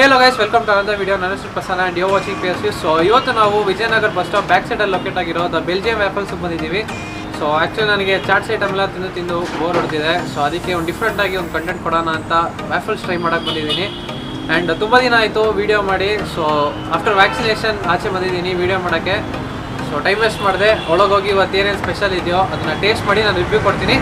Hello guys, welcome to another video. ನಾನು Prasanna and you're watching PSU. So ಇವತ್ತು ನಾವು Vijayanagara bus stop back side ಅಲ್ಲಿ locate ಆಗಿರೋ the Belgium ವ್ಯಾಫಲ್ಸ್ ಬಂದಿದ್ದೀವಿ. ಸೊ ಆಕ್ಚುಲಿ ನನಗೆ ಚಾಟ್ಸ್ ಐಟಮ್ ಎಲ್ಲ ತಿಂದು ಬೋರ್ ಹೊಡೆದಿದೆ. ಸೊ ಅದಕ್ಕೆ ಒಂದು ಡಿಫ್ರೆಂಟ್ ಆಗಿ ಒಂದು ಕಂಟೆಂಟ್ ಕೊಡೋಣ ಅಂತ ವ್ಯಾಫಲ್ಸ್ ಟ್ರೈ ಮಾಡಕ್ಕೆ ಬಂದಿದ್ದೀನಿ. ಆ್ಯಂಡ್ ತುಂಬ ದಿನ ಆಯಿತು ವೀಡಿಯೋ ಮಾಡಿ. ಸೊ ಆಫ್ಟರ್ ವ್ಯಾಕ್ಸಿನೇಷನ್ ಆಚೆ ಬಂದಿದ್ದೀನಿ ವೀಡಿಯೋ ಮಾಡೋಕ್ಕೆ. ಸೊ ಟೈಮ್ ವೇಸ್ಟ್ ಮಾಡಿದೆ. ಒಳಗೋಗಿ ಇವತ್ತು ಏನೇನು ಸ್ಪೆಷಲ್ ಇದೆಯೋ ಅದನ್ನು ಟೇಸ್ಟ್ ಮಾಡಿ ನಾನು ರಿವ್ಯೂ ಕೊಡ್ತೀನಿ.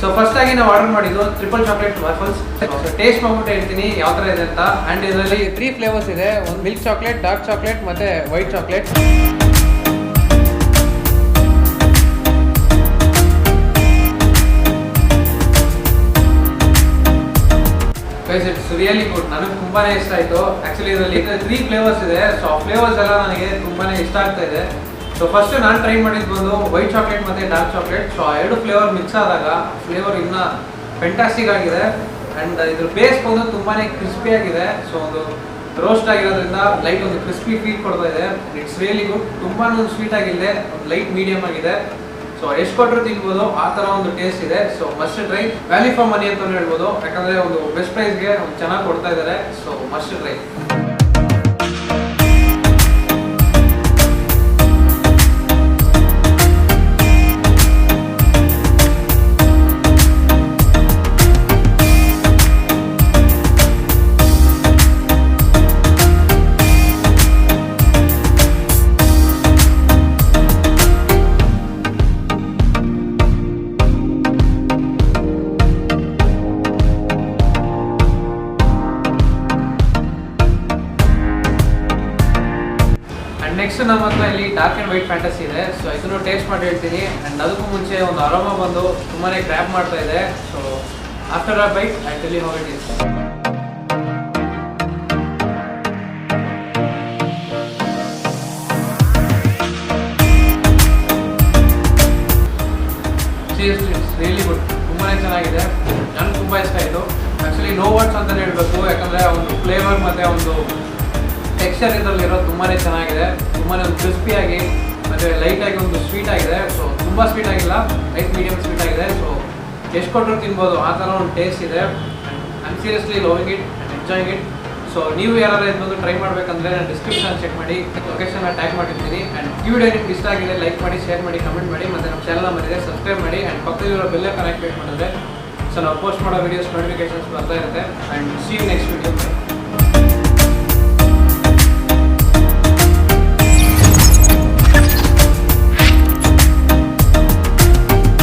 ಸೊ ಫಸ್ಟ್ ಆಗಿ ನಾವು ಆರ್ಡರ್ ಮಾಡಿದ್ದು ಟ್ರಿಪಲ್ ಚಾಕ್ಲೇಟ್ ವಾಫಲ್ಸ್. ಟೇಸ್ಟ್ ಮಾಡ್ಬಿಟ್ಟು ಹೇಳ್ತೀನಿ ಯಾವ ಥರ ಇದೆ ಅಂತ. ಆ್ಯಂಡ್ ಇದರಲ್ಲಿ 3 ಫ್ಲೇವರ್ಸ್ ಇದೆ. ಒಂದು ಮಿಲ್ಕ್ ಚಾಕ್ಲೇಟ್, ಡಾರ್ಕ್ ಚಾಕ್ಲೇಟ್ ಮತ್ತು white chocolate. Guys it's really good. ನನಗೆ ತುಂಬಾ ಇಷ್ಟ ಆಯಿತು. ಆ್ಯಕ್ಚುಲಿ ಇದರಲ್ಲಿ 3 ಫ್ಲೇವರ್ಸ್ ಇದೆ. ಸೊ ಆ ಫ್ಲೇವರ್ಸ್ ಎಲ್ಲ ನನಗೆ ತುಂಬಾ ಇಷ್ಟ ಆಗ್ತಾ ಇದೆ. ಸೊ ಫಸ್ಟ್ ನಾನು ಟ್ರೈ ಮಾಡಿದ್ದು ಬಂದು ವೈಟ್ ಚಾಕ್ಲೇಟ್ ಮತ್ತು ಡಾರ್ಕ್ ಚಾಕ್ಲೇಟ್. ಸೊ ಆ ಎರಡು ಫ್ಲೇವರ್ ಮಿಕ್ಸ್ ಆದಾಗ ಫ್ಲೇವರ್ ಇನ್ನೂ ಫೆಂಟಾಸ್ಟಿಕ್ ಆಗಿದೆ. ಆ್ಯಂಡ್ ಇದ್ರ ಬೇಸ್ ಬಂದು ತುಂಬಾ ಕ್ರಿಸ್ಪಿ ಆಗಿದೆ. ಸೊ ಒಂದು ರೋಸ್ಟ್ ಆಗಿರೋದ್ರಿಂದ ಲೈಟ್ ಒಂದು ಕ್ರಿಸ್ಪಿ ಫೀಲ್ ಕೊಡ್ತಾ ಇದೆ. It's really good. ತುಂಬಾ ಒಂದು ಸ್ವೀಟ್ ಆಗಿದೆ, ಒಂದು ಲೈಟ್ ಮೀಡಿಯಮ್ ಆಗಿದೆ. ಸೊ ಎಷ್ಟು ಕೊಟ್ಟರು ತಿನ್ಬೋದು ಆ ಥರ ಒಂದು ಟೇಸ್ಟ್ ಇದೆ. So must try. Value for money ಅಂತಲೂ ಹೇಳ್ಬೋದು. ಯಾಕಂದರೆ ಒಂದು ಬೆಸ್ಟ್ ಪ್ರೈಸ್ಗೆ ಒಂದು ಚೆನ್ನಾಗಿ ಕೊಡ್ತಾ ಇದ್ದಾರೆ. So must try. ನೆಕ್ಸ್ಟ್ ನಮ್ಮ ಹತ್ರ ಇಲ್ಲಿ ಡಾರ್ಕ್ ಆ್ಯಂಡ್ ವೈಟ್ ಫ್ಯಾಂಟಸಿ ಇದೆ. ಸೊ ಇದನ್ನು ಟೇಸ್ಟ್ ಮಾಡಿ ಹೇಳ್ತೀನಿ. ಆ್ಯಂಡ್ ಅದಕ್ಕೂ ಮುಂಚೆ ಒಂದು ಅರೋಮಾ ಬಂದು ತುಂಬಾ ಗ್ರ್ಯಾಬ್ ಮಾಡ್ತಾ ಇದೆ. So after a bite I tell you how it is. Seriously it's really good. ತುಂಬಾ ಚೆನ್ನಾಗಿದೆ. ನನಗೆ ತುಂಬ ಇಷ್ಟ ಆಯಿತು. ಆ್ಯಕ್ಚುಲಿ ನೋ ವರ್ಡ್ಸ್ ಅಂತಲೇ ಹೇಳಬೇಕು. ಯಾಕಂದರೆ ಒಂದು ಫ್ಲೇವರ್ ಮತ್ತು ಒಂದು ಟೆಕ್ಸ್ಚರ್ ಇದರಲ್ಲಿರೋ ತುಂಬಾ ಚೆನ್ನಾಗಿದೆ. ತುಂಬಾ ಒಂದು ಕ್ರಿಸ್ಪಿಯಾಗಿ ಮತ್ತು ಲೈಟಾಗಿ ಒಂದು ಸ್ವೀಟ್ ಆಗಿದೆ. ಸೊ ತುಂಬ ಸ್ವೀಟ್ ಆಗಿಲ್ಲ, ಲೈಟ್ ಮೀಡಿಯಮ್ ಸ್ವೀಟ್ ಆಗಿದೆ. ಸೊ ಎಷ್ಟು ಕೊಟ್ಟರು ತಿನ್ಬೋದು ಆ ಥರ ಒಂದು ಟೇಸ್ಟ್ ಇದೆ. I am seriously loving it and enjoying it. So ನೀವು ಯಾರು ಇದೊಂದು ಟ್ರೈ ಮಾಡಬೇಕಂದ್ರೆ ನಾನು ಡಿಸ್ಕ್ರಿಪ್ಷನ್ ಚೆಕ್ ಮಾಡಿ ಲೊಕೇಶನ್ನ ಟ್ಯಾಗ್ ಮಾಡಿರ್ತೀನಿ. ಆ್ಯಂಡ್ ಈ ವಿಡಿಯೋ ನಿಮ್ಗೆ ಇಷ್ಟ ಆಗಿದೆ ಲೈಕ್ ಮಾಡಿ, ಶೇರ್ ಮಾಡಿ, ಕಮೆಂಟ್ ಮಾಡಿ, ಮತ್ತು ನಮ್ಮ ಚಾನಲ್ನ ಮರಿದೆ ಸಬ್ಸ್ಕ್ರೈಬ್ ಮಾಡಿ. ಆ್ಯಂಡ್ ಪಕ್ಕದಲ್ಲಿರೋ ಬೆಲ್ಲ ಕನೆಕ್ಟ್ ಮಾಡಿದ್ರೆ ಸೊ ನಾವು ಪೋಸ್ಟ್ ಮಾಡೋ ವೀಡಿಯೋಸ್ ನೋಟಿಫಿಕೇಶನ್ಸ್ ಬರ್ತಾ ಇರುತ್ತೆ. And see you next video.